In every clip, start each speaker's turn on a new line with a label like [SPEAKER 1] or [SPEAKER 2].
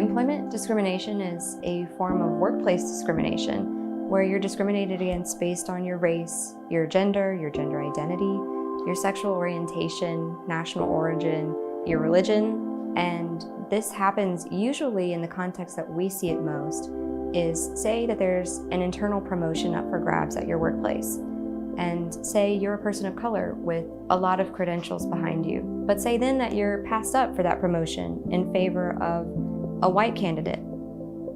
[SPEAKER 1] Employment discrimination is a form of workplace discrimination where you're discriminated against based on your race, your gender identity, your sexual orientation, national origin, your religion, and this happens usually in the context that we see it most is say that there's an internal promotion up for grabs at your workplace. And say you're a person of color with a lot of credentials behind you. But say then that you're passed up for that promotion in favor of a white candidate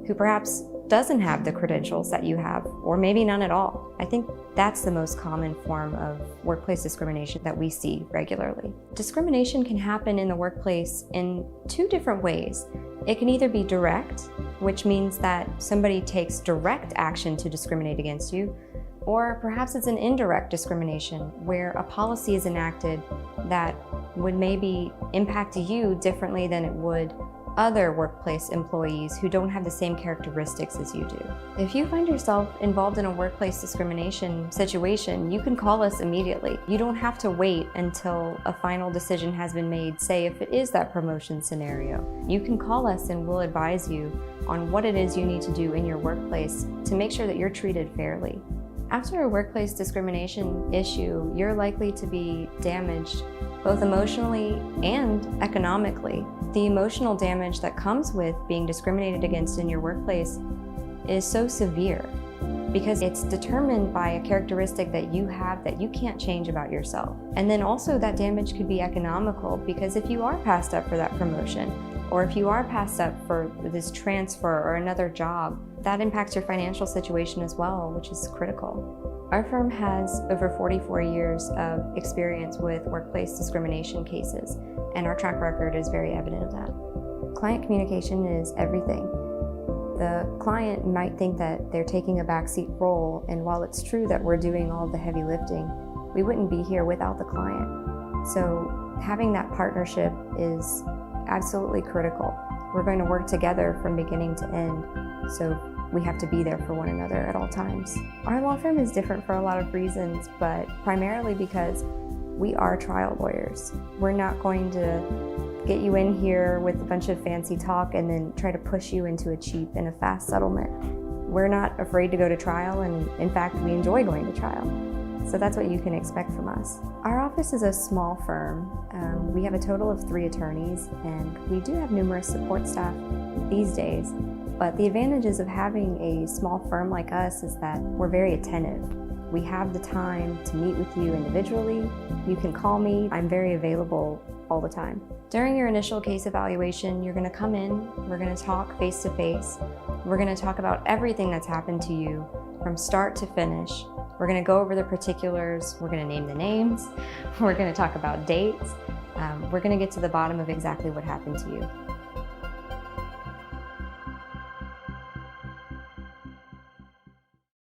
[SPEAKER 1] who perhaps doesn't have the credentials that you have, or maybe none at all. I think that's the most common form of workplace discrimination that we see regularly. Discrimination can happen in the workplace in two different ways. It can either be direct, which means that somebody takes direct action to discriminate against you, or perhaps it's an indirect discrimination where a policy is enacted that would maybe impact you differently than it would other workplace employees who don't have the same characteristics as you do. If you find yourself involved in a workplace discrimination situation, you can call us immediately. You don't have to wait until a final decision has been made, say if it is that promotion scenario. You can call us and we'll advise you on what it is you need to do in your workplace to make sure that you're treated fairly. After a workplace discrimination issue, you're likely to be damaged both emotionally and economically. The emotional damage that comes with being discriminated against in your workplace is so severe because it's determined by a characteristic that you have that you can't change about yourself. And then also that damage could be economical because if you are passed up for that promotion, or if you are passed up for this transfer or another job, that impacts your financial situation as well, which is critical. Our firm has over 44 years of experience with workplace discrimination cases, and our track record is very evident of that. Client communication is everything. The client might think that they're taking a backseat role, and while it's true that we're doing all the heavy lifting, we wouldn't be here without the client. So having that partnership is absolutely critical. We're going to work together from beginning to end, so we have to be there for one another at all times. Our law firm is different for a lot of reasons, but primarily because we are trial lawyers. We're not going to get you in here with a bunch of fancy talk and then try to push you into a cheap and a fast settlement. We're not afraid to go to trial, and in fact, we enjoy going to trial. So that's what you can expect from us. Our office is a small firm. We have a total of 3 attorneys, and we do have numerous support staff these days. But the advantages of having a small firm like us is that we're very attentive. We have the time to meet with you individually. You can call me. I'm very available all the time. During your initial case evaluation, you're going to come in, we're going to talk face to face. We're going to talk about everything that's happened to you from start to finish. We're going to go over the particulars, we're going to name the names, we're going to talk about dates, we're going to get to the bottom of exactly what happened to you.